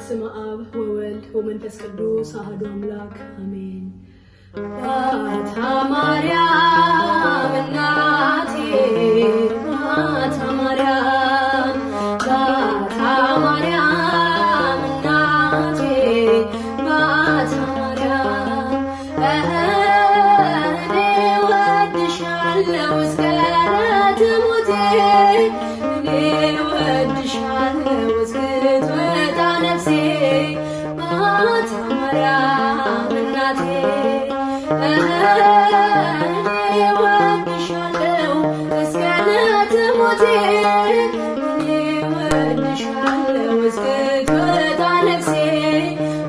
በስመ አብ ወወልድ ወመንፈስ ቅዱስ አሐዱ አምላክ አሜን። ባታ ማርያም እናቴ ባታ ማርያም ባታ ማርያም እናቴ ባታ ማርያም እኔ ወድሻለሁ እስከ ዕለተ ሞቴ እኔ ወድሻለሁ እስክትወጣ ነፍሴ ባታ ማርያም እናቴ እኔ ወድሻለሁ እስከ ዕለተ ሞቴ እኔ ወድሻለሁ እስክትወጣ ነፍሴ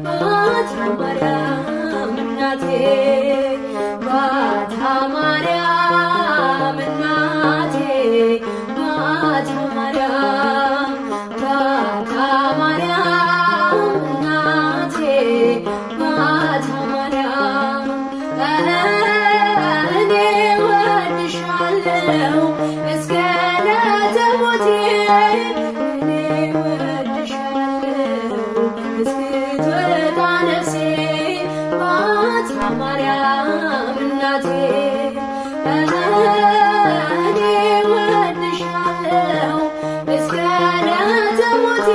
ባታ ማርያም እናቴ ባታ ማርያም እናቴ ባታ ማርያም ባታ ማርያም እናቴ ባታ ማርያም እኔ ወድሻለሁ እስከ ዕለተ ሞቴ እኔ ወድሻለሁ እስክትወጣ ነፍሴ ባታ ማርያም እናቴ እኔ ወድሻለሁ እስከ ዕለተ ሞቴ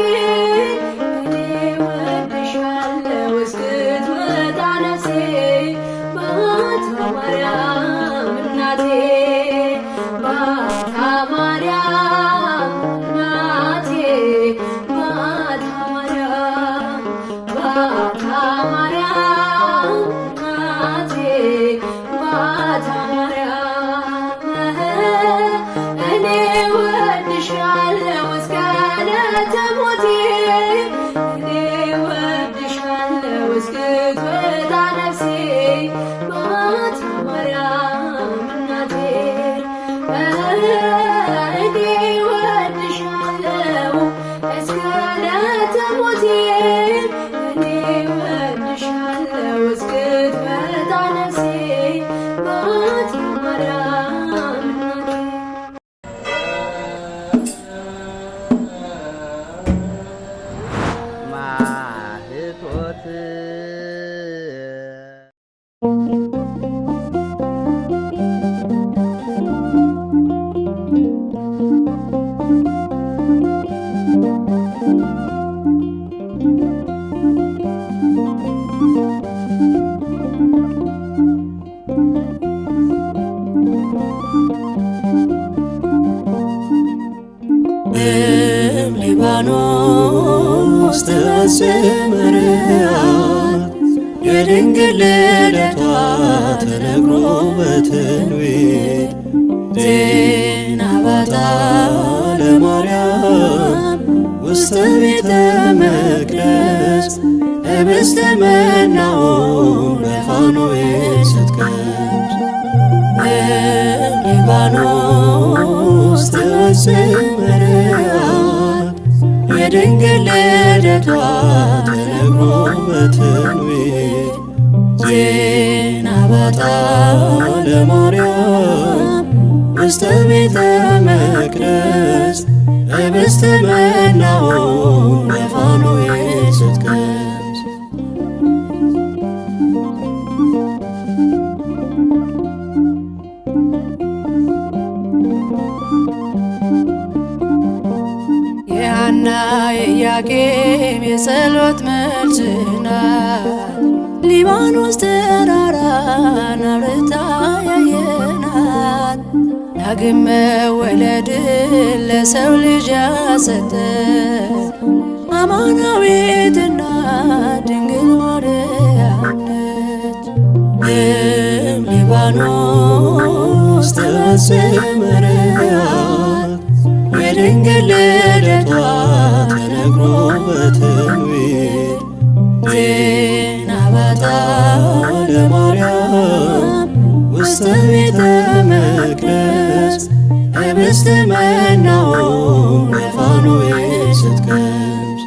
እኔ ወድሻለሁ እስክትወጣ ነፍሴ ባታ ማርያም እናቴ ባታ ማርያም እናቴ ባታ ማርያም ባታ ማርያም እናቴ ባታ ማርያም እኔ ወድሻለሁ እስከ ዕለተ ሞቴ እኔ ወድሻለሁ እስክትወጣ ነፍሴ ባታ ማርያም እናቴ እኔ ወድሻለሁ እስከ ዕለተ ሞቴ እኔ ወድሻለሁ እስክትወጣ ነፍሴ ባታ ማርያም እናቴ ማህቶት ሊባኖስ ተሰምረያል የድንግል ልደቷ ተነግሮ በትንቢት ዜና ባታ ለማርያም ውስተ ቤተ መቅደስ ህብስተ መናውን በፋኖስ ስትቀምስ ሊባኖስ ተሰምረያል የድንግል ልደቷ ተነግሮ በትንቢት ዜና ባታ ለማርያም ውስተ ቤተ መቅደስ ህብስተ መናውን በፋኖስ ስትቀምስ የሐና የኢያቄም የጸሎት መልስ ናት ሊባኖስ ተራራን አብርታ ያየናት ዳግም መወለድን ለሰው ልጅ ያሰጠ አማናዊትና ድንግል ማርያም ነች። ሊባኖስ ተሰምረያል የድንግል ልደቷ ተነግሮ በትንቢት ዜና ባታ ለማርያም ውስተ ቤተ መቅደስ ህብስተ መናውን በፋኖስ ስትቀምስ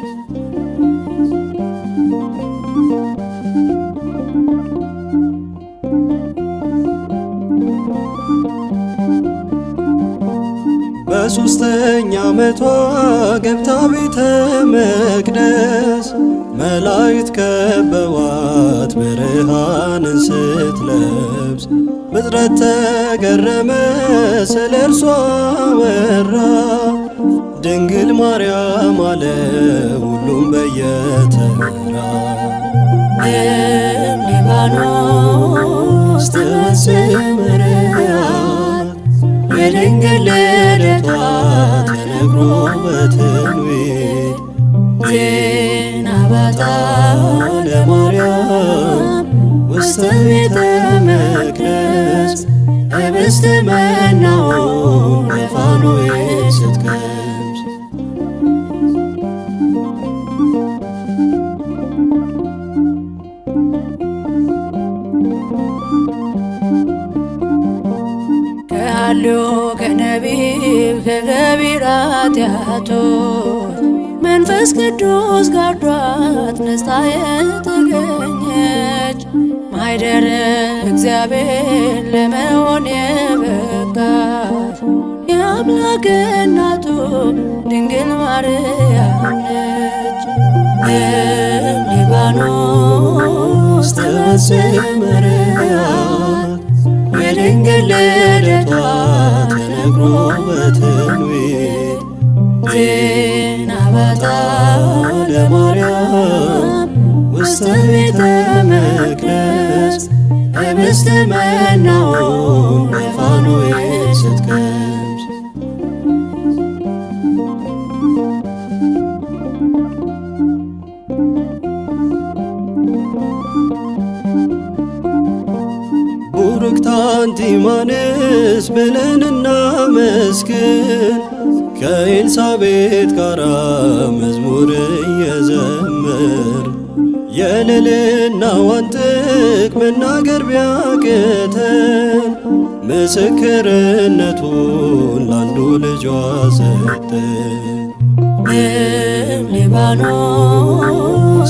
በ3ኛ ዓመቷ ገብታ ቤተ መቅደስ መላእክት ከበዋት ብርሃንን ስትለብስ ፍጥረት ተገረመ ስለ እርሷ ወራ ድንግል ማርያም አለ ሁሉም በየተራ ሊባኖስ ትወስድ መርያት የድንግል ልደቷ ተነግሮ በትንቢት ዜና ባታ ለማርያም ውስተ ቤተ መቅደስ ኅብስተ መናውን በፋኖስ ስትቀምስ ከሃልዮ ከነቢብ ከገቢረ ኃጢአቶች መንፈስ ቅዱስ ጋርዷት ነጽታ የተገኘች ማኅደረ እግዚአብሔር ለመሆን የበቃች የአምላክ እናቱ ድንግል ማርያም ነች። ሊባኖስ ትወስድ መርያት የድንግል ልደቷ ተነግሮ በትንቢት ዜና ባታ ለማርያም ውስተ ቤተ መቅደስ ኅብስተ መናውን በፋኖስ ስትቀምስ ቡርክት አንቲ እማንስ ብለን እናመስግን ከኤልሳቤጥ ጋራ መዝሙር እየዘመር የልዕልናዋን ጥግ መናገር ቢያቅተን ምስክርነቱን ላንዱ ልጇ ሰጠን። ሊባኖስ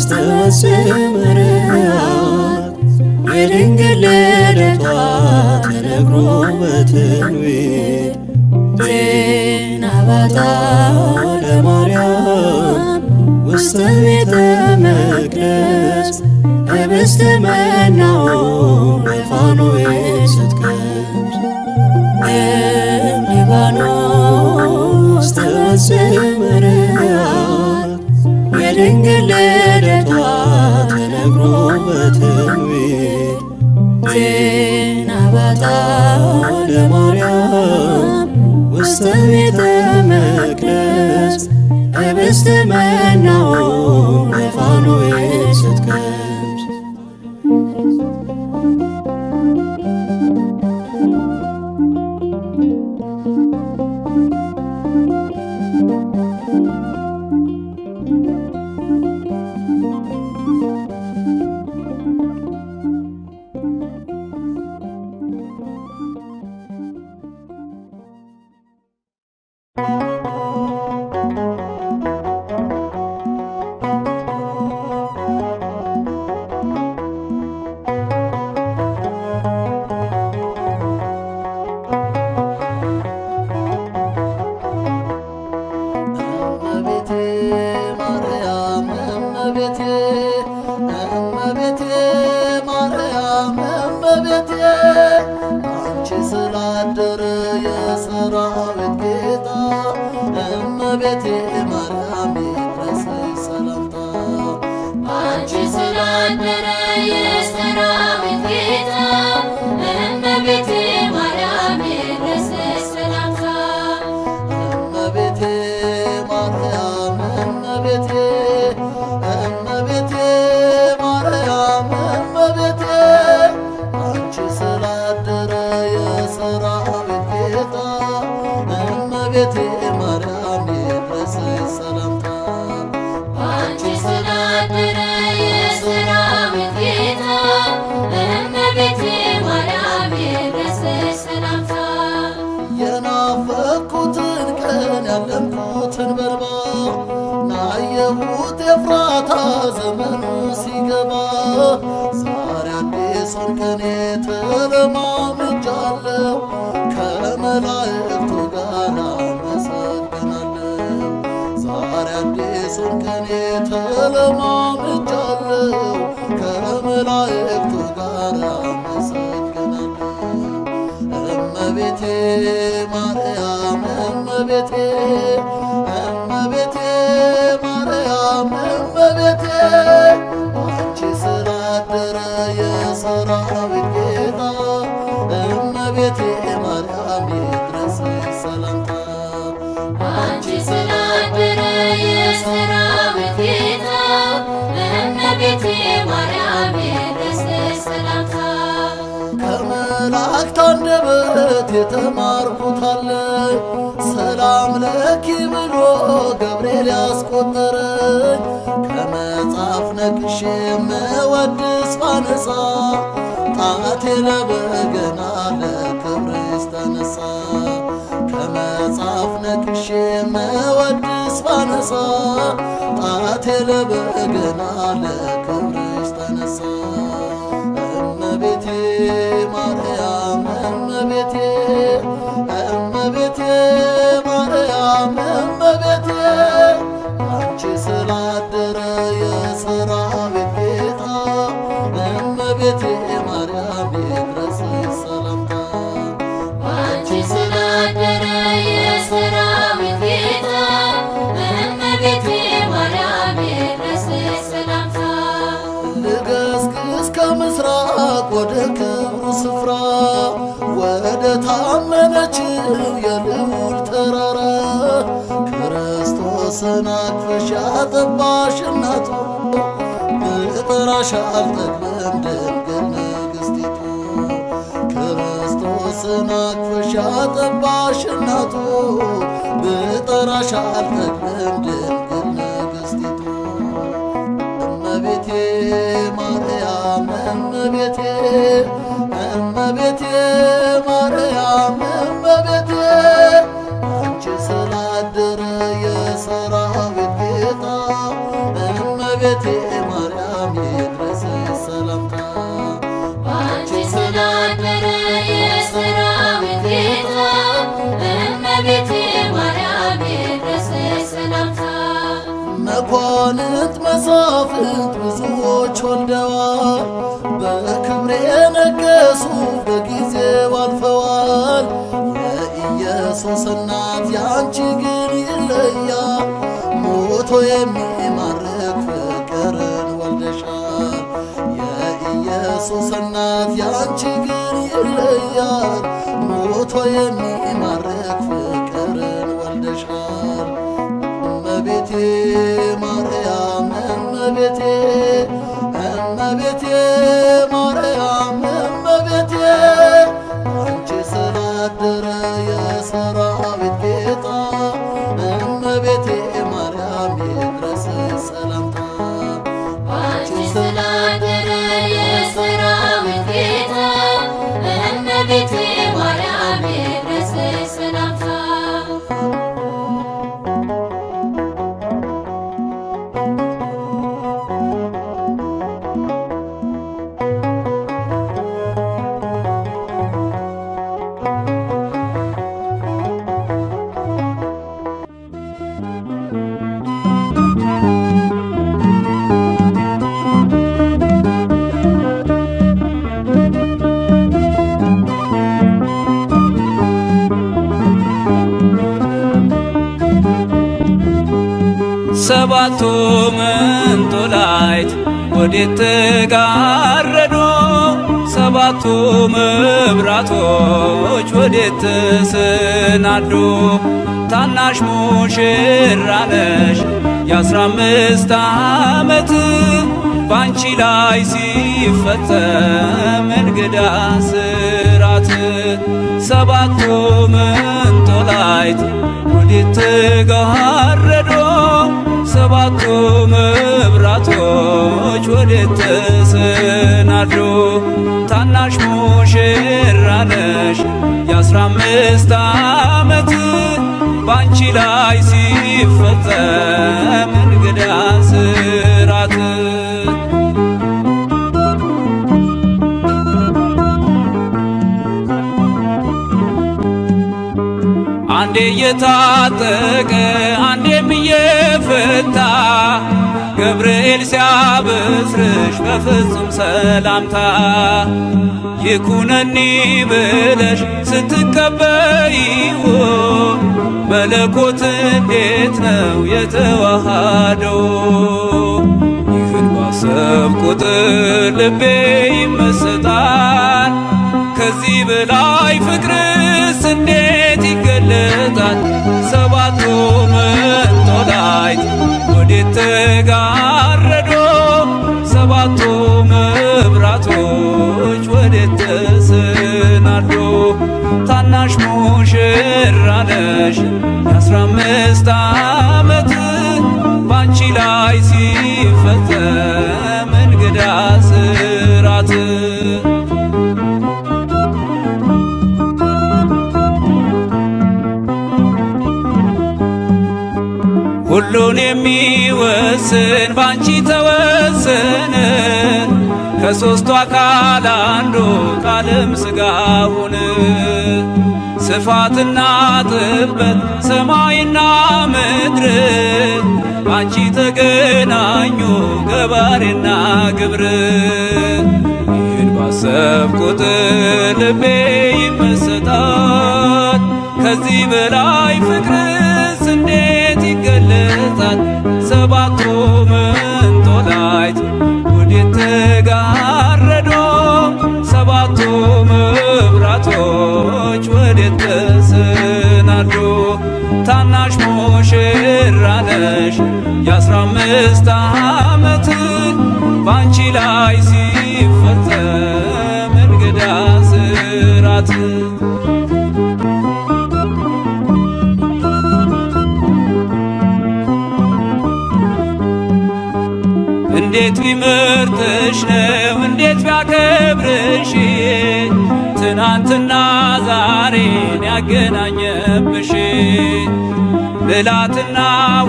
ትወስድ መርያት የድንግል ልደቷ ተነግሮ በትንቢት ዜና ባታ ለማርያም ውስተ ቤተ መቅደስ ኅብስተ መናውን በፋኖስ ስትቀምስ ሊባኖስ ትወስድ መርያት የድንግል ልደቷ ተነግሮ በትንቢት ዜና ባታ ለማርያም ውስተ ቤተ መቅደስ ኅብስተ መናውን በፋኖስ ስትቀምስ እመቤቴ ማርያም ይድረስሽ ሰላምታ አንቺ ስላደረ የሰራዊት ጌታ እመቤቴ ማርያም ይድረስሽ ሰላምታ እመቤቴ ማርያም እመቤቴ እመቤቴ ማርያም እመቤቴ አንቺ ስላደረ የሰራዊት ጌታ እመቤቴ ማርያም ይድረስሽ ሰላምታ አንቺ ስላደረ የሰራዊት ጌታ እመቤቴ ማርያም ይድረስሽ ሰላምታ የናፈቅኩትን ቀን ያለምኩትን በልባ ናየሁት ኤፍራታ ዘመኑ ሲገባ ዛሬ አዲሱን ቀኔ ተለማምጃለሁ ከመላእክቱ ጋር አዲሱን ቅኔ ተለማምጃለሁ ከመላእክቱ ጋር አመሰግናለሁ። እመቤቴ ማርያም እመቤቴ እመቤቴ ማርያም እመቤቴ አንቺ ስላደረ የሰራዊት ጌታ እመቤቴ ማርያም ይድረስሽ ሰላምታ። አንቺ ስላደረ የሰራዊት ጌታ እመቤቴ ማርያም ይድረስሽ ሰላምታ። ከመላእክት አንደበት የተማርኩት አለ ሰላም ለኪ ብሎ ገብርኤል ያስቆጠረኝ ከመጽሐፍ ነቅሼ መወድስ ባነሳ ጣቴ ለበገና ለክብርሽ ተነሳ። ከመጽሐፍ ነቅሼ መወድስ ባነሳ ጣቴ ለበገና ለክብርሽ ተነሳ። እመቤቴ ማርያም እመቤቴ እመቤቴ ማርያም እመቤቴ አንቺ ስላደረ የሰራዊት ጌታ እመቤቴ ማርያም ይድረስሽ ሰላምታ። አንቺ ስላደረ የሰራዊት ጌታ እመቤቴ ማርያም ይድረስሽ ሰላምታ። ልገስግስ ከምስራቅ ወደ ክብሩ ስፍራ ወደ ታመነችው የልዑል ተራራ ክርስቶስን አቅፈሽ ያጠባሽ እናቱ ብጠራሽ አልጠግብም ድንግል ንግሥቲቱ። ክርስቶስን አቅፈሽ ያጠባሽ እናቱ ብጠራሽ አልጠግብም ድንግል ንግሥቲቱ። እመቤቴ ማርያም እመቤቴ እመቤቴ ማርያም እመቤቴ አንቺ ስላደረ የሰራዊት ጌታ እመቤቴ ማርያም ይድረስሽ ሰላምታ። አንቺ ስላደረ የሰራዊት ጌታ እመቤቴ ማርያም ይድረስሽ ሰላምታ። መኳንንት መሳፍንት ብዙዎች ወልደዋል በክብሬ የነገሱ በጊዜው አልፈዋል። የኢየሱስ እናት ያንቺ ግን ይለያል ሞቶ የሚማርክ ፍቅርን ወልደሻል። የኢየሱስ እናት ያንቺ ግን ይለያል ሞቶ የሚማርክ ፍቅርን ወልደሻል። እመቤቴ ማርያም እመቤቴ እመቤቴ ማርያም እመቤቴ አንቺ ስላደረ የሰራዊት ጌታ እመቤቴ ማርያም ይድረስሽ ሰላምታ። አንቺ ስላደረ የሰራዊት ጌታ እመቤቴ ማርያም ይድረስሽ ሰላምታ። ሰባቱ መንጦላዕት ወዴት ተጋረዱ? ሰባቱ መብራቶች ወዴት ተሰናዱ? ታናሽ ሙሽራ ነሽ የ15 ዓመት ባንቺ ላይ ሲፈጸም እንግዳ ስራት። ሰባቱ መንጦላዕት ወዴት ተጋረዱ? ሰባቱ መብራቶች ወዴት ተሰናዱ? ታናሽ ሙሽራ ነሽ የ15 ዓመት ባንቺ ላይ ሲፈጸም እንግዳ ስራት። አንዴ እየታጠቀ አንዴም እየፈታ ገብርኤል ሲያበስርሽ በፍጹም ሰላምታ ይኩነኒ ብለሽ ስትቀበይው መለኮት እንዴት ነው የተዋሃደው? ይህን ባሰብ ቁጥር ልቤ ይመሰጣል። ከዚህ በላይ ፍቅርስ እንዴት ይገለጣል? ሰባቱ መንጦላዕት ወዴት ተጋረዶ? ሰባቱ መብራቶች ወዴት ተሰናዶ? ታናሽ ሙሽራ ነሽ የ15 ዓመት ባንቺ ላይ ሲፈጸም እንግዳ ስራት ሁሉን የሚወስን ባንቺ ተወሰነ። ከሦስቱ አካል አንዱ ቃልም ሥጋ ሆነ። ስፋትና ጥበት ሰማይና ምድር ባንቺ ተገናኙ ገባሬና ግብር። ይህን ባሰብ ቁጥር ልቤ ይመሰጣል። ከዚህ በላይ ፍቅርስ እንዴት ይገለጻል? ሰባቱ መንጦላዕት ወዴት ተጋረዶ? ሰባቱ መብራቶች ወዴት ተሰናዶ? ታናሽ ሙሽራ ነሽ የ15 ዓመት ባንቺ ላይ ሲፈጸም እንግዳ ስራት እንዴት ቢመርጥሽ ነው እንዴት ቢያከብርሽ ትናንትና ዛሬን ያገናኘብሽ ብላትና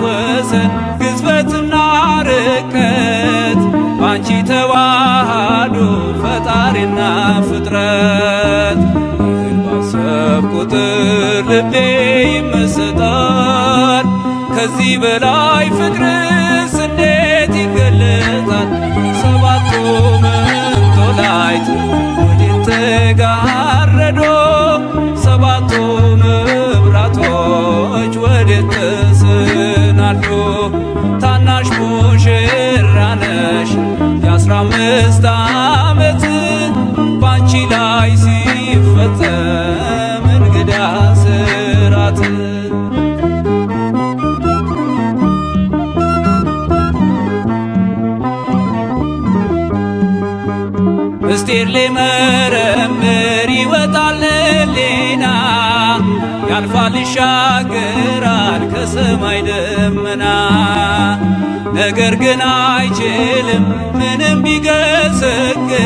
ወሰን ግዝበትና ርቀት ባንቺ ተዋሃዱ ፈጣሪና ፍጥረት። ይህን ባሰብ ቁጥር ልቤ ይመሰጣል። ከዚህ በላይ ፍቅርስ እንዴት ይገለጣል? ሰባቱ መንጦላዕት ወዴት ተጋረዶ? ሰባቱ መብራቶች ወዴት ተሰናዶ? ታናሽ ሙሽራ ነሽ የ15 ዓመት ባንቺ ላይ ሲፈጸም እንግዳ ስራት ምስጢር ሊመረምር ይወጣል ሕሊና ያልፋል ይሻገራል ከሰማይ ደመና። ነገር ግን አይችልም ምንም ቢገሰግስ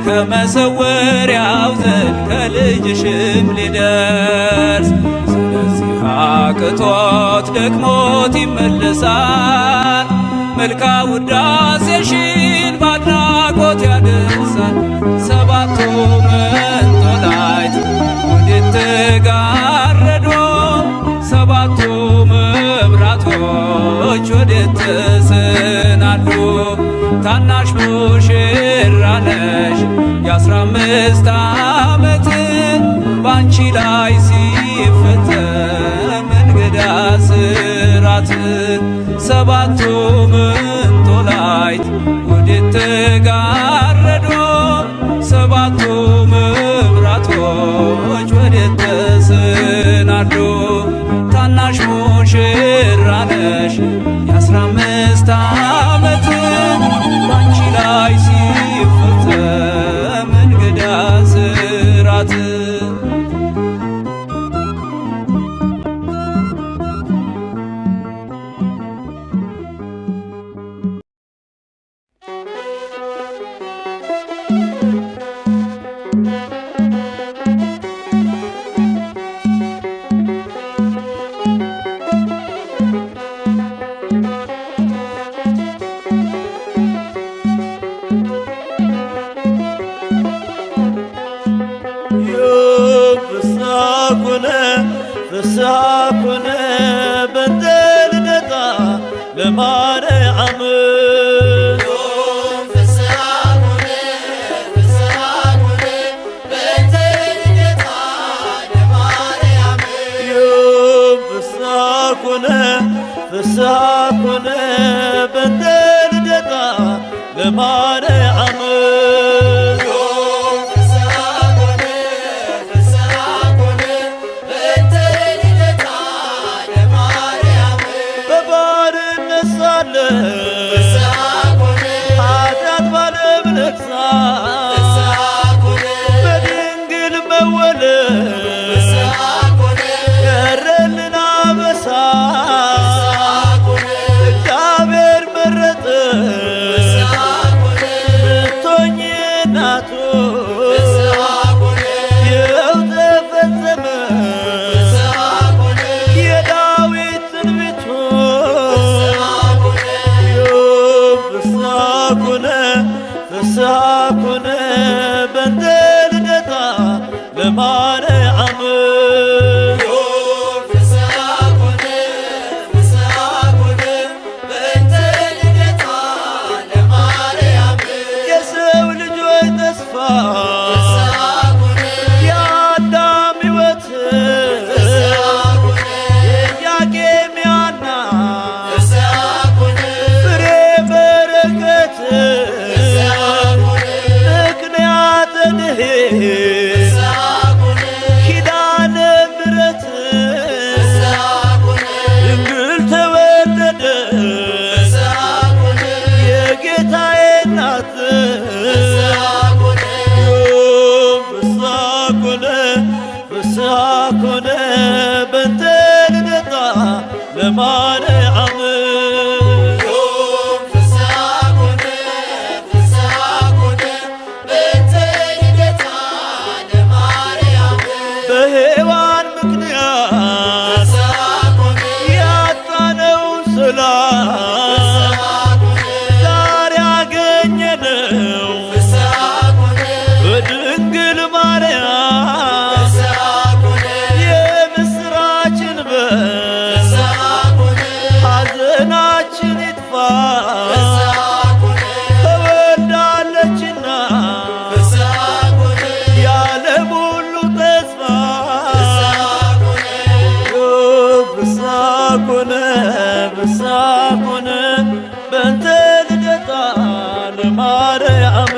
ከመሰወሪያው ዘንድ ከልጅሽም ሊደርስ። ስለዚህ አቅቶት ደክሞት ይመለሳል መልካ ውዳሴሽን ባድናቆት ያደርሳል። ሰባቱ መንጦላዕት ወዴት ተጋረዶ? ሰባቱ መብራቶች ወዴት ተሰናዶ? ታናሽ ሙሽራ ነሽ የ15 ዓመት ባንቺ ላይ ሲፈጸም እንግዳ ስራት። ሰባቱ መንጦላዕት ወዴት ተጋረዶ? ሰባቱ መብራቶች ወዴት ተሰናዶ? ታናሽ ሙሽራ ነሽ የ15 ዓመት ባንቺ ላይ ሲፈጸም እንግዳ ስራት። ኮነ ፍስሐ ኮነ በእንተ ልደታ ለማርያም በባርነት ሳለ ኃጢአት ባለም ነግሣ በድንግል መወለድ ቀረልን አበሳ እግዚአብሔር መረጠ ብትሆኚ እናቱ ይኸው ተፈጸመ የዳዊት ትንቢቱ ፍስሐ ኮነ ፍስሐ ኮነ በእንተ ልደታ ለማርያም የሰው ልጆች ተስፋ የአዳም ሕይወት የኢያቄም የሐና ፍሬ በረከት ምክንያተ ድኅነት ኪዳነ ምሕረት ድንግል ተወለደ የጌታዬ እናት ፍስሐ ኮነ ፍስሐ ኮነ በእንተ ልደታ ለማርያም በሔዋን ምክንያት ያጣነውን ሰላም ዛሬ አገኘነው በድንግል ማርያም የምስራችን በር ሐዘናችን ይጥፋ ተወልዳለችና የዓለም ሁሉ ተስፋ ፍስሐ ኮነ ፍስሐ ኮነ በእንተ ልደታ ለማርያም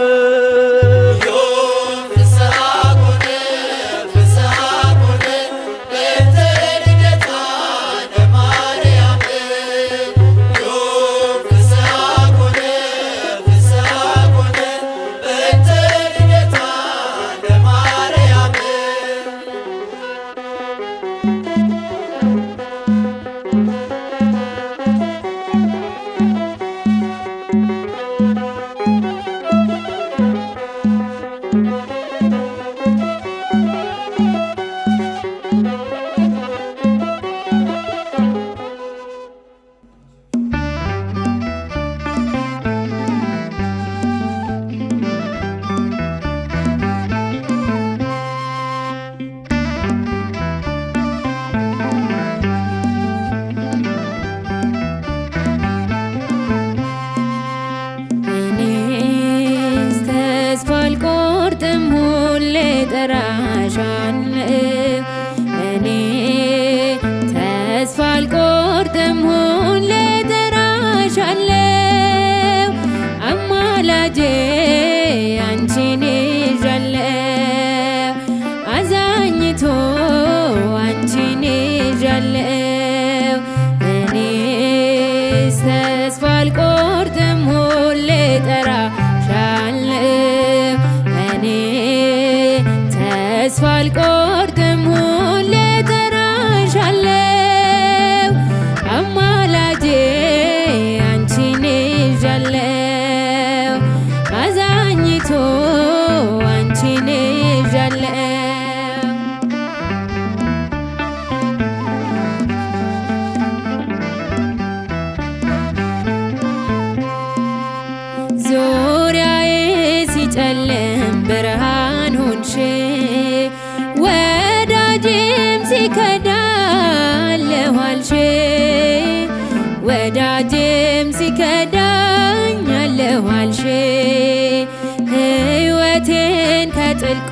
ወዳጅም ሲከዳኝ አለዋልሽ ሕይወቴን ከጥልቁ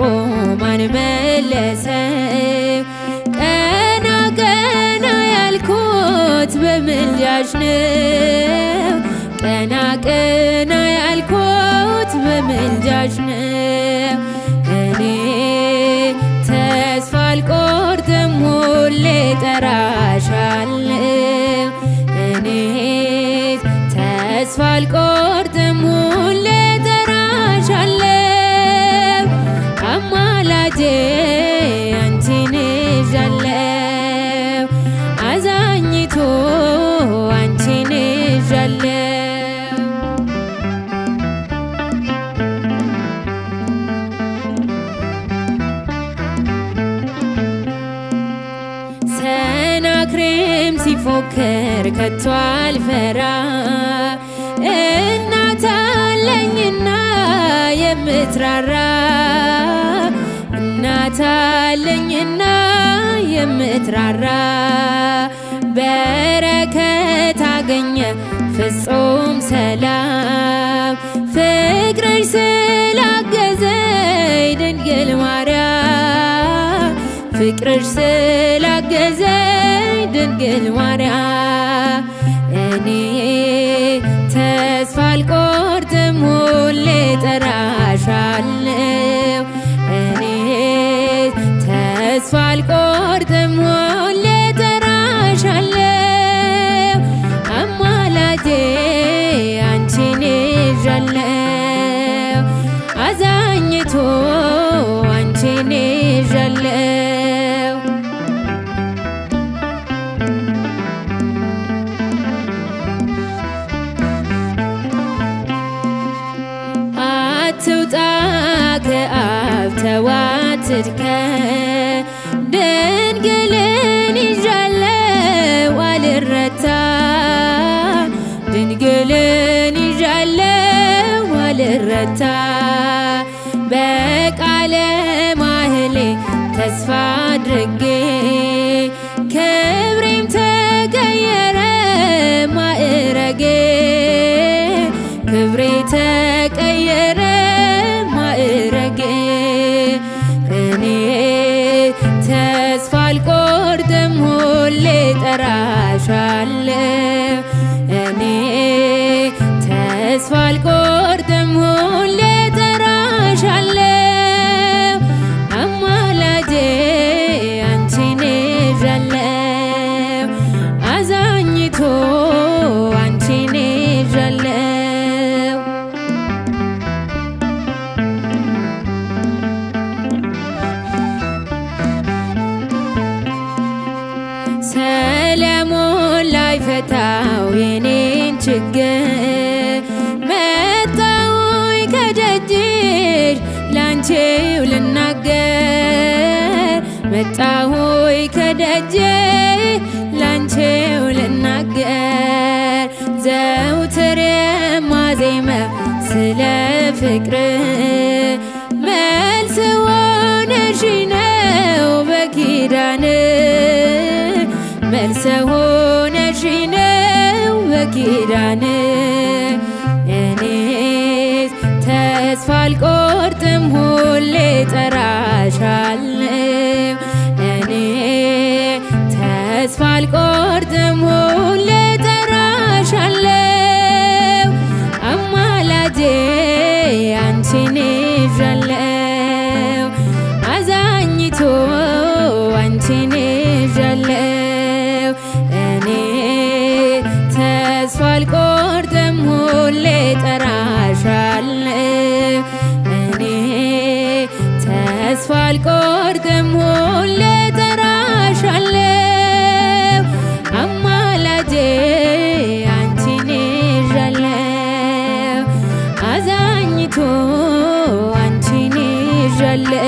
ማን መለሰ? ቀና ቀና ያልኩት በምልጃሽ ነው። ቀና ቀና ያልኩት በምልጃሽ ነው። እኔ ተስፋ አልቆርጥም ሁሌ ጠራሻለሁ። እኔ ተስፋ አልቆርጥም ሁሌ ጠራሻለሁ። አማላጄ አንቺን ይዣለሁ። አዛኝቱ አንቺን ይዣለሁ። ሰናክሬም ሲፎክር ከቶ አልፈራ። እናት አለኝና የምትራራ፣ እናት አለኝና የምትራራ። በረከት አገኘ ፍጹም ሰላም፣ ፍቅርሽ ስላገዘኝ ድንግል ማርያም፣ ፍቅርሽ ስላገዘኝ ድንግል ማርያም። እኔ ተስፋ አልቆርጥም ሁሌ ጠራሻለሁ። እኔ ተስፋ አልቆርጥም ሁሌ ጠራሻለሁ። አማላጄ አንቺን ይዣለሁ። አዛኝቱ አንቺን ይዣለሁ። አትውጣ ከአብ ተዋትድከ፣ ድንግልን ይዣለሁ አልረታ። ድንግልን ይዣለሁ አልረታ። በቃለ ማህሌ ተስፋ አድርጌ ክብሬም ተቀየረ ማዕረጌ፣ ክብሬ ተቀየረ ማዕረጌ። እኔ ተስፋ አልቆርጥም ሁሌ ጠራሻለሁ። እኔ ተስፋ አልቆርጥም ሁሌ ጠራሻለሁ። አማላጄ አንቺን ይዣለሁ። አዛኝቱ አንቺን ይዣለሁ። ሰለሞን ላይፈታው የኔን ችግር መጣሁኝ ከደጅሽ ላንቺው ልናገር። መጣሁኝ ከደጅሽ ላንቺው ልናገር። ዘውትር የማዜመው ስለ ፍቅር መልስ ሆነሽ ነው በኪዳን፣ መልስ ሆነሽ ነው በኪዳን። እኔስ ተስፋ አልቆርጥም ሁሌ ጠራሻለሁ። እኔ ተስፋ አልቆርጥም ሁሌ ጠራሻለሁ። አማላጄ አንቺን ይዣለሁ። አዛኝቱ አንቺን ይዣለሁ። እኔ ተስፋ አልቆርጥም ሁሌ ጠራሻለሁ። እኔ ተስፋ አልቆርጥም ሁሌ ጠራሻለሁ። አማላጄ አንቺን ይዣለሁ። አዛኝቱ አንቺን ይዣለሁ።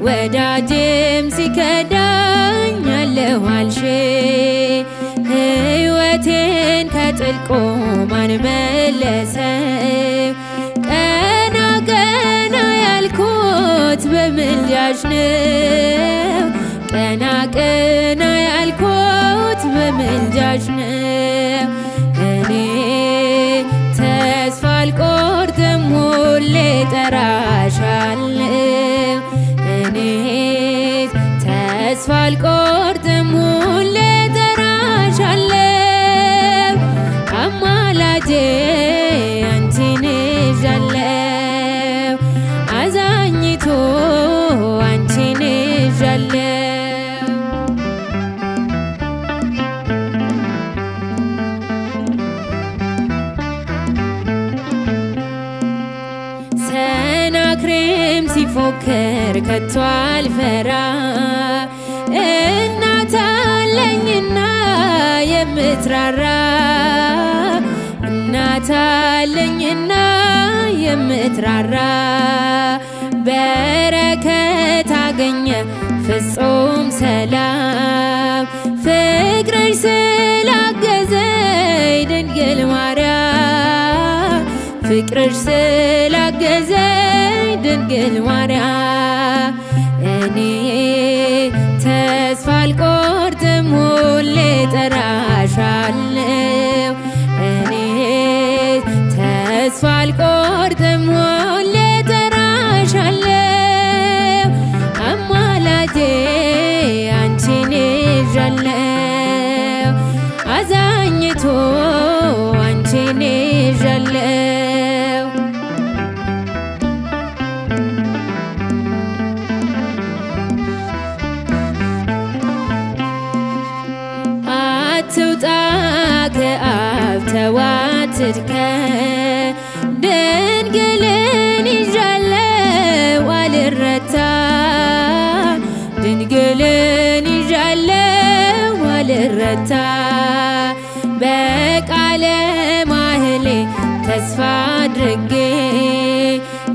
ወዳጅም ሲከዳኝ አለሁ አልሽ ሕይወቴን ከጥልቁ ማን መለሰው? ቀና ቀና ያልኩት በምልጃሽ ነው። ቀና ቀና ያልኩት በምልጃሽ ነው። እኔ ተስፋ አልቆርጥም ሁሌ ጠራሻለሁ። እኔ ተስፋ አልቆርጥም ሁሌ ጠራሻለሁ። አማላጄ አንቺን ይዣለሁ። አዛኝቱ አንቺን ይዣለሁ። ሰናክሬም ሲፎክር ከቶ አልፈራ እናት አለኝና የምትራራ እናት አለኝና የምትራራ በረከት አገኘ ፍጹም ሰላም ፍቅርሽ ስላገዘኝ ድንግል ማርያም ፍቅርሽ ስላገዘኝ ድንግል ማርያም እኔ ተስፋ አልቆርጥም ሁሌ ጠራሻለሁ። እኔ ተስፋ አልቆርጥም ሁሌ ጠራሻለሁ። አማላጄ አንቺን ይዣለሁ። አዛኝቱ አንቺን ይዣለሁ። አትውጣ ከአብ ተዋትድከ ድንግልን ይዣለሁ አልረታ ድንግልን ይዣለሁ አልረታ በቃለ ማህሌ ተስፋ አድርጌ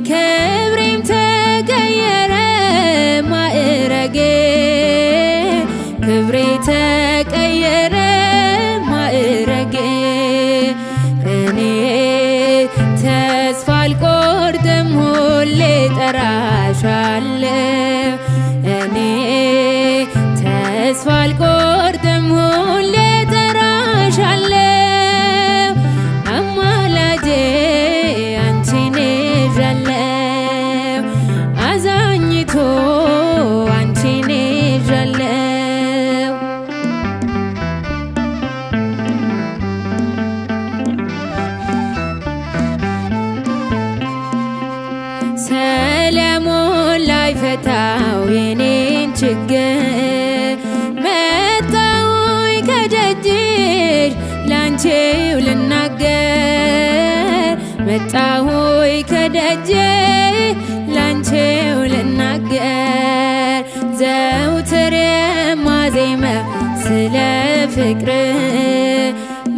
ክብሬም ተቀየረ ማዕረጌ ክብሬ ተቀየረ ማዕረጌ እኔ ተስፋ አልቆርጥም ሁሌ ጠራሻለሁ። እኔ ተስፋ አልቆርጥም ሁሌ ጠራሻለሁ። አማላጄ አንቺን ይዣለሁ። አዛኝቱ አንቺን ይዣለሁ። ሰለሞን ላይ ፈታው ልናገር መጣሁኝ ከደጅሽ ላንቺው ልናገር መጣሁኝ ከደጅሽ ላንቺው ልናገር ዘውትር የማዜመው ስለ ፍቅር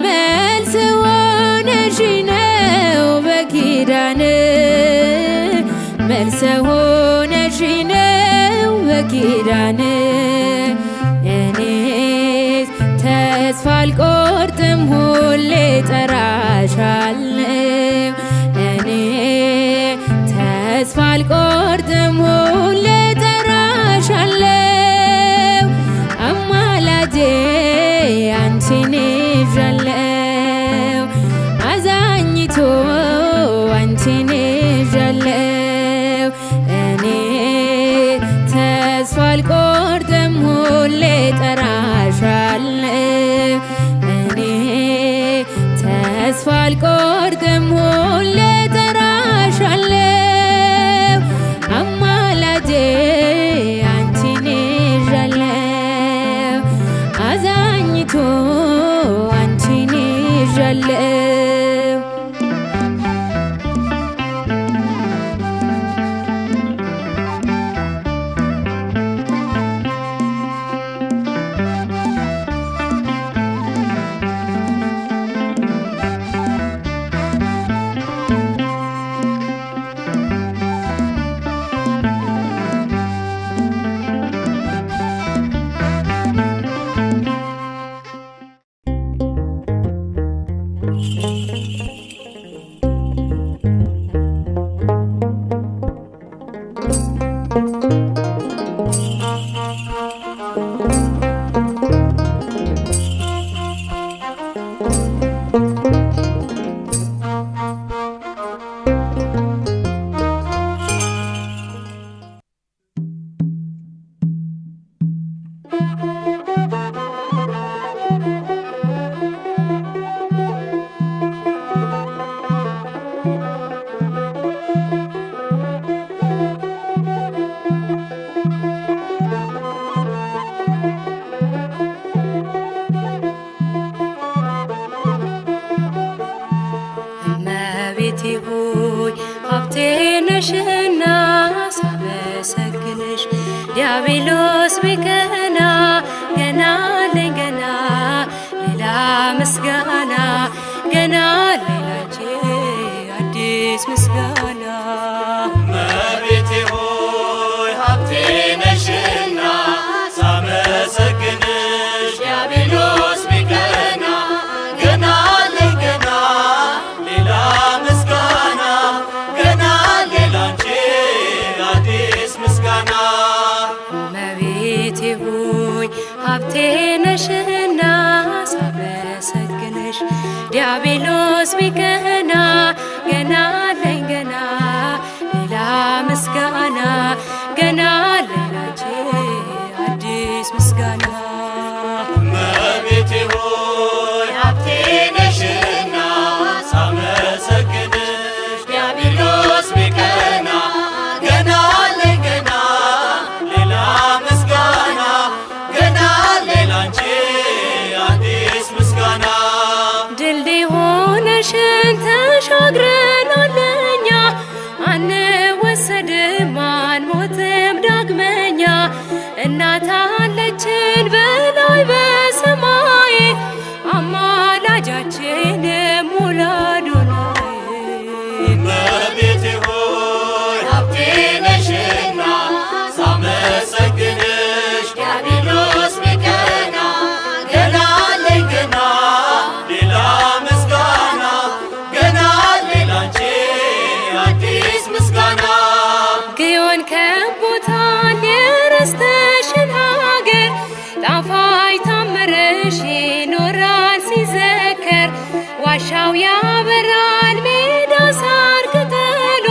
መልስ ሆነሽኝ ነው በኪዳን መልስ ሆነሽኝ ነው በኪዳን እኔስ ተስፋ አልቆርጥም ሁሌ ጠራሻለሁ እኔ ተስፋ አልቆርጥም ሁሌ ጠራሻለሁ አማላጄ አንቺን ይዣለሁ አዛኝቶ አንቺን ይዣለሁ እኔ ተስፋ አልቆርጥም ሁሌ ጠራሻለሁ እኔ ተስፋ አልቆርጥም ሁሌ ጠራሻለሁ አማላጄ አንቺን ይዣለሁ አዛኝቶ አንቺን ይዣለሁ እመቤቴ ሆይ ሀብቴ ነሽና ሳመሰግንሽ ዲያብሎስ ቢቀና ገና አለኝ ገና ሌላ ምስጋና ገና ሌላንቺ አዲስ ምስጋና እመቤቴ ሆይ ሀብቴ ነሽና ሳመሰግንሽ ዲያብሎስ ቢቀና ገና አለኝ ገና ሌላ ምስጋና ገና ሌላንቺ አዲስ ምስጋና እመቤቴ ሆይ ሀብቴ ነሽና ሳመሰግንሽ ዲያብሎስ ቢቀና ገና አለኝ ገና ሌላ ምስጋና ገና ሌላንቺ አዲስ ምስጋና እመቤቴ ሆይ ሀብቴ ነሽና ሳመሰግንሽ ዲያብሎስ ቢቀና ገና አለኝ ገና ሌላ ምስጋና ገና ሌላንቺ አዲስ ምስጋና ድልድይ ሆነሽን ተሻግረናል እኛ አንወሰድም አንሞትም ዳግመኛ እናት አለችን በላይ በሰማይ አማላጃችን ሙሉ አዶናይ እመቤቴ ሆይ ሀብቴ ነሽና ሳመሰግንሽ ዲያብሎስ ቢቀና ገና አለኝ ገና ሌላ ምስጋና ገና ሌላንቺ አዲስ ምስጋና ግዮን ከቦታል የረስተሽን ሀገር ጣፋጭ ታምርሽ ይኖራል ሲዘከር ዋሻው ያበራል ሜዳ ሳር ቅጠሉ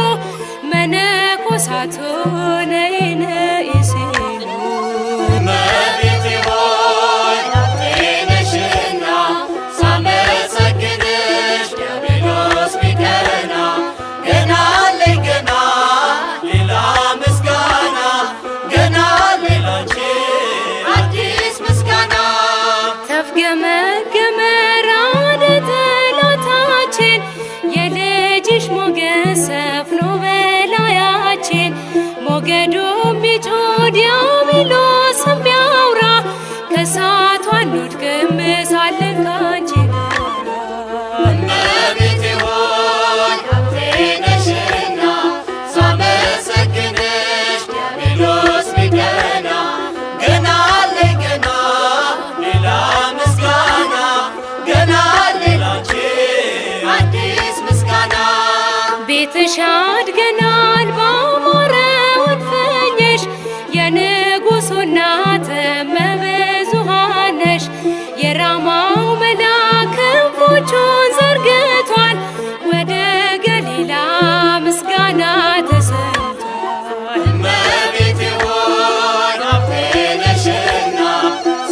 መነኮሳቱ ነይ ነይ ሲሉ እመቤቴ ሆይ ሀብቴ ነሽና ሳመሰግንሽ ዲያብሎስ ቢቀና ገና አለኝ ገና ሌላ ምስጋና ገና ሌላንቺ ቢጮህ ዲያብሎስ ቢያውራ ከእሳቱ አንወድቅም ሳለን ካንቺ ጋራ። እመቤቴ ሆይ ሀብቴ ነሽና ሳመሰግንሽ ዲያብሎስ ቢቀና ገና አለኝ ገና ሌላ ምስጋና ገና አለኝ ላንቺ አዲስ ምስጋና። ቤትሽ አድገናል ባማረው እልፍኝሽ የንጉሡ እናት እመብዙኃን ነሽ። የራማው መልአክ ክንፎቹን ዘርግቷል ወደ ገሊላ ምስጋና ተሰምቷል። እመቤቴ ሆይ ሀብቴ ነሽና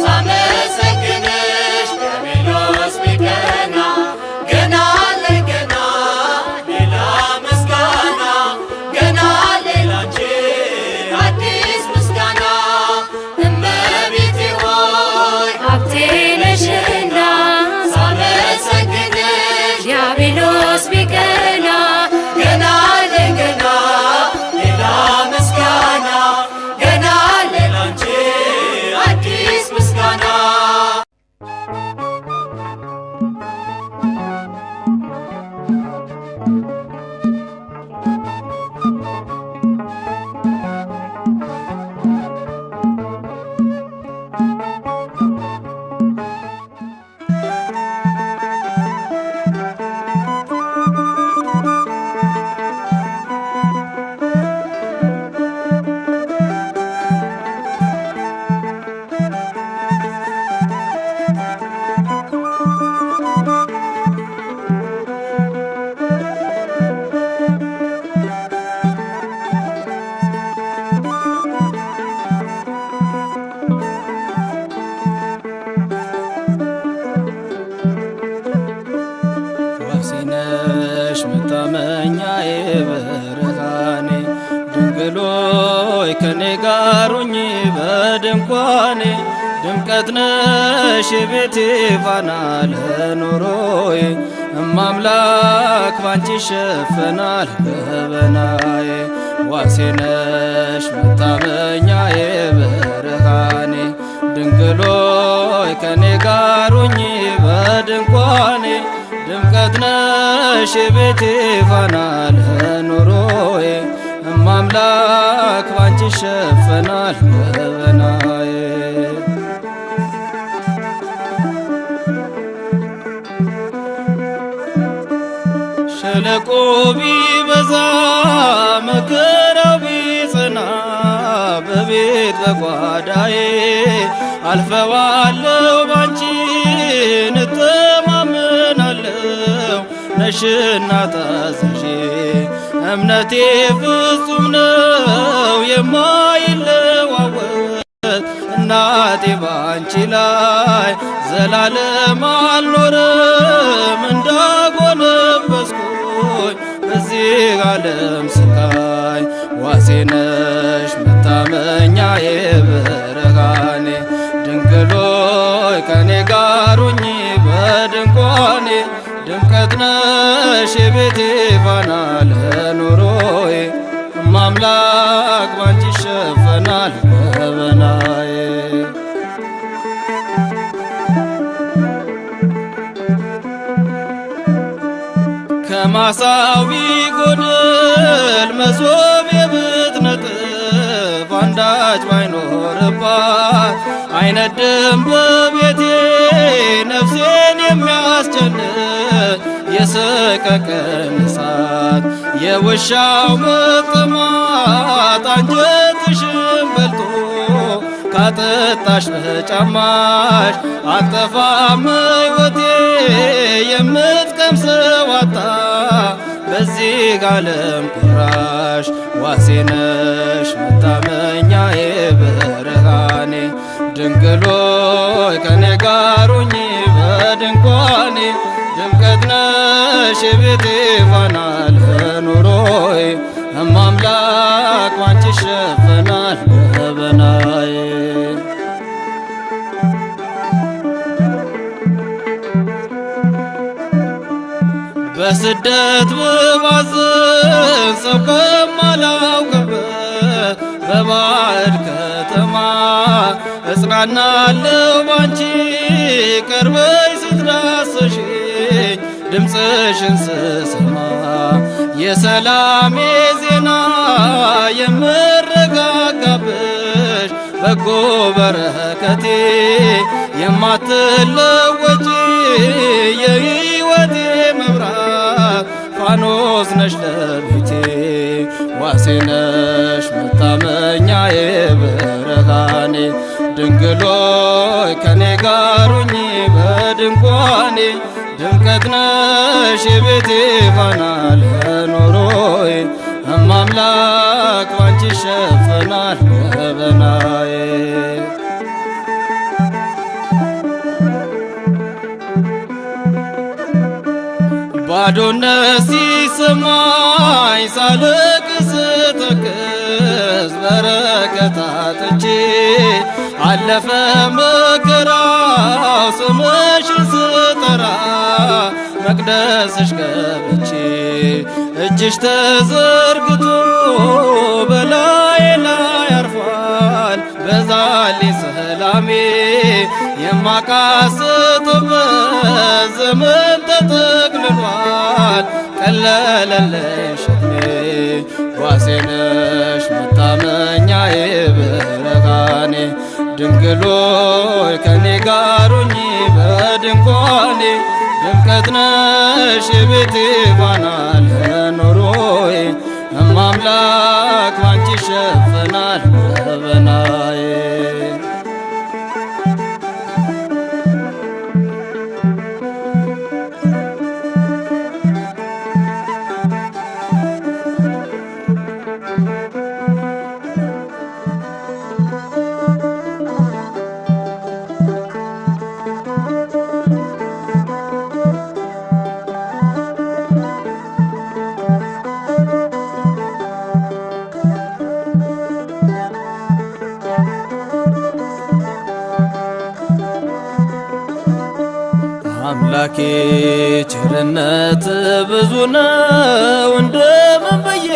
ሳመሰግንሽ ዲያብሎስ ቢቀና ገና አለኝ ገና ሌላ ምስጋና ገና አለኝ ላንቺ አዲስ ምስጋና። እመቤቴ ሆይ ሀብቴ ነሽና ሳመሰግንሽ ዲያብሎስ ቢቀና ገና አለኝ ገና ሌላ ምስጋና ገና አለኝ ላንቺ አዲስ ምስጋና። ዋሴነሽ መታመኛዬ ብርሃኔ ድንግሎይ ከኔ ጋር ሁኚ በድንኳኔ ድምቀት ነሽ የቤቴ ፋና ለኑሮዬ እማምላክ ባንቺ ይሸፈናል ገበናዬ። ዋሴነሽ መታመኛዬ ብርሃኔ ድንግሎይ ከኔ ጋር ሁኚ በድንኳኔ ድምቀት ነሽ የቤቴ ፋና ለኑሮዬ እማምላክ ባንቺ ይሸፈናል ገበናዬ። ሸለቆ ቢበዛ መከራው ቢጸና በቤት በጓዳዬ አልፈዋለሁ ባንቺ እተማመናለሁ ነሽና ታዛዤ እምነቴ ፍጹም ነው የማይለዋወጥ እናቴ ባንቺ ላይ ዘላለም አልኖርም እንዳጎነበስኩኝ በዚህ ዓለም ስቃይ። ዋሴነሽ መታመኛዬ ብርሃኔ ድንግሎይ ከኔ ጋር ሁኚ በድንኳኔ ድምቀት ነሽ የቤቴ ፋና ለኑሮዬ እማምላክ ባንቺ ይሸፈናል ገበናዬ። ከማሳዊ ጎድል መሶብ ብትነጥፍ አንዳች ባይኖርባት አይነድም በቤቴ ነፍሴን የሚያስጨንቅ የሰቀቀን እሳት የውሻው መቅማት አንጀትሽን በልቶ ካጠጣሽ በጫማሽ አጠፋም ሕይወቴ የምትቀምሰው አጣ በዚህ ዓለም ቁራሽ። ዋሴነሽ መታመኛዬ ብርሃኔ ድንግሎይ ከኔ ጋር ሁኚ በድንኳኔ ድምቀት ነሽ የቤቴ ፋና ለኑሮዬ እማምላክ ባንቺ ይሸፈናል ገበናዬ። በስደት ብባዝን ሰው ከማላውቅበት በባህር መወደድ ከተማ እጽናናለሁ ባንቺ ቀርበሽ ስትዳስሽኝ ድምፅሽን ስሰማ የሰላሜ ዜና የምረጋጋብሽ በጎ በረከቴ የማትለወጪ የሕይወቴ መብራት ፋኖስ ነሽ ለቤቴ ዋሴ ነሽ መታመኛዬ ብርሃኔ ድንግሎይ ከኔ ጋር ሁኚ በድንኳኔ ድምቀት ነሽ የቤቴ ፋና ለኑሮዬ እማምላክ ባንቺ ይሸፈናል ገበናዬ። ባዶነት ሲሰማኝ ሳለቅስ ስተክዝ በረከት አጥቼ አለፈ መከራው ስምሽን ስጠራ መቅደስሽ ገብቼ እጅሽ ተዘርግቶ በላዬ ላይ አርፏል በዛልኝ ሰላሜ የማቃስትበት ዘመን ተጠቅልሏል ቀለለልኝ ሸክሜ ዋሴ ነሽ መታመኛዬ ብርሃኔ ድንግሎይ ከኔ ጋር ሁኚ በድንኳኔ ድምቀት ነሽ የቤቴ ፋና ለኑሮዬ እማምላክ ባንቺ ይሸፈናል ገበናዬ። አምላኬ ቸርነት ብዙ ነው እንደምን ብዬ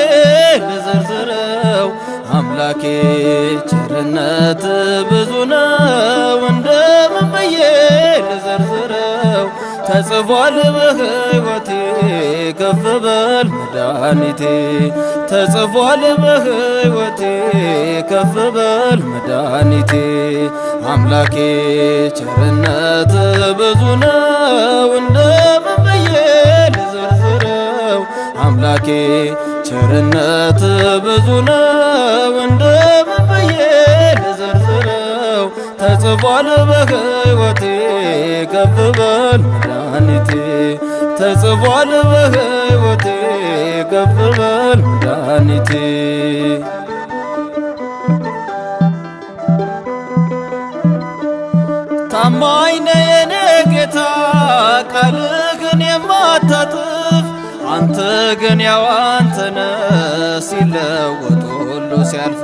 ልዘርዝረው አምላኬ ቸርነት ብዙ ነው እንደምን ብዬ ልዘርዝረው ተጽፏል በሕይወቴ ከፍ በል መድኃኒቴ ተጽፏል በሕይወቴ ከፍ በል መድኃኒቴ አምላኬ ቸርነት ብዙ ነው እንደምን ብዬ ልዘርዝረው አምላኬ ቸርነት ብዙ ነው እንደምን ብዬ ልዘርዝረው ተጽፏል በሕይወቴ ከፍ በል መድኃኒቴ ተጽፏል በሕይወቴ ከፍ በል መድኃኒቴ ታማኝ ነህ የኔ ጌታ ቃልህን የማታጥፍ አንተ ግን ያው አንተ ነህ ሲለወጥ ሁሉ ሲያልፍ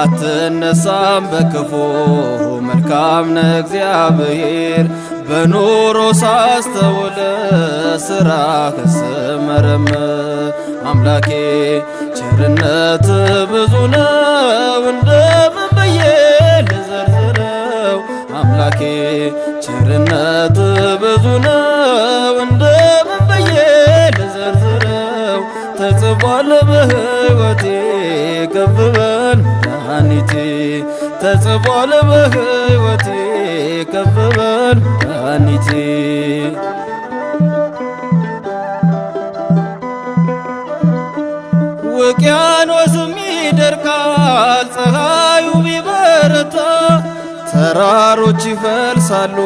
አትነሳም በክፉ መልካም ነህ እግዚአብሔር በኑሮ ሳስተውል ሥራህን ስመረምር አምላኬ ቸርነት ብዙ ነው እንደምን ብዬ ልዘርዝረው አምላኬ ቸርነት ብዙ ነው እንደምን ብዬ ልዘርዝረው ተጽፏል በሕይወቴ ከፍ በል መድኃኒቴ ተጽፏል በሕይወቴ ከፍ በል መድኃኒቴ ውቅያኖስም ይደርቃል ፀሐዩ ቢበረታ ተራሮች ይፈልሳሉ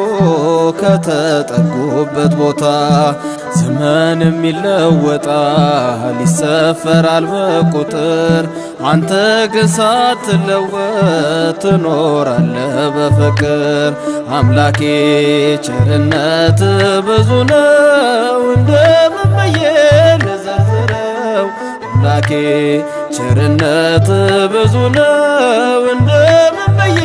ከተጠጉበት ቦታ ዘመንም ይለወጣል ይሰፈራል በቁጥር አንተ ግን ሳትለወጥ ትኖራለህ በፍቅር አምላኬ ቸርነት ብዙ ነው እንደምን ብዬ ልዘርዝረው አምላኬ ቸርነት ብዙ ነው እንደምን ብዬ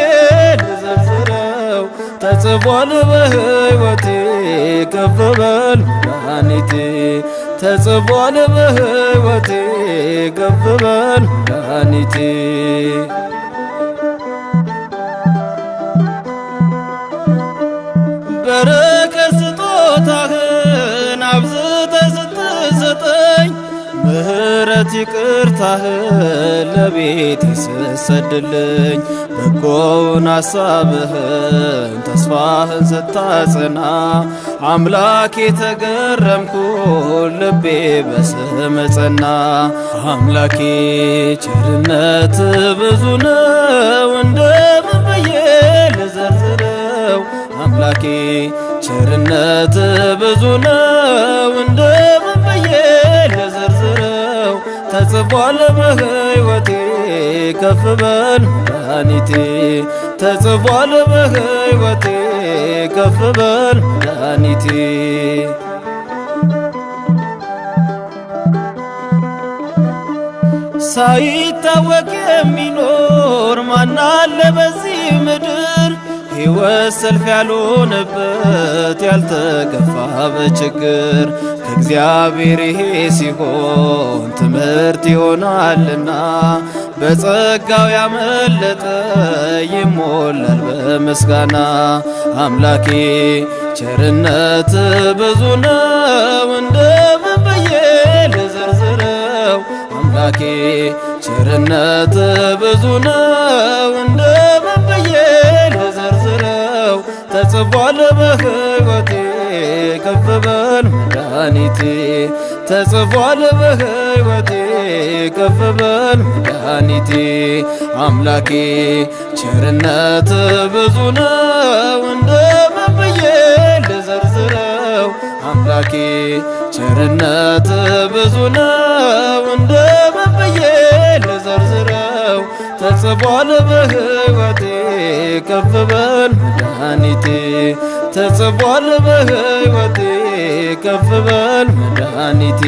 ልዘርዝረው ተጽፏል በሕይወቴ ከፍ በል መድኃኒቴ ተጽፏል በሕይወቴ ከፍ በል መድኃኒቴ በረከት ስጦታህን አብዝተ ስትሰጠኝ ምሕረት ይቅርታህን ለቤቴ ስትሰድልኝ በጎውን ሐሳብህን ተስፋህን ስታጸና አምላኬ ተገረምኩ ልቤ በስም ጸና። አምላኬ ቸርነት ብዙ ነው እንደምን ብዬ ልዘርዝረው? አምላኬ ቸርነት ብዙ ነው እንደምን ብዬ ልዘርዝረው? ተጽፏል በሕይወቴ ከፍ በል መድኃኒቴ፣ ተጽፏል በሕይወቴ ከፍ በል መድኃኒቴ። ሳይታወቅ የሚኖር ማናለ በዚህ ምድር ሕይወት ሰልፍ ያልሆነበት ያልተገፋ በችግር ከእግዚአብሔር ይሄ ሲሆን ትምህርት ይሆናልና በጸጋው ያመለጠ ይሞላል በምስጋና። አምላኬ ቸርነት ብዙ ነው እንደምን ብዬ ልዘርዝረው? አምላኬ ቸርነት ብዙ ነው እንደምን ብዬ ልዘርዝረው? ተጽፏል በሕይወቴ ከፍ በል መድኃኒቴ፣ ተጽፏል በሕይወቴ ከፍ በል መድኃኒቴ። አምላኬ ቸርነት ብዙ ነው እንደምን ብዬ ልዘርዝረው? አምላኬ ቸርነት ብዙ ነው እንደምን ብዬ ልዘርዝረው? ተጽፏል በሕይወቴ ከፍ በል መድኃኒቴ፣ ተጽፏል በሕይወቴ ከፍ በል መድኃኒቴ።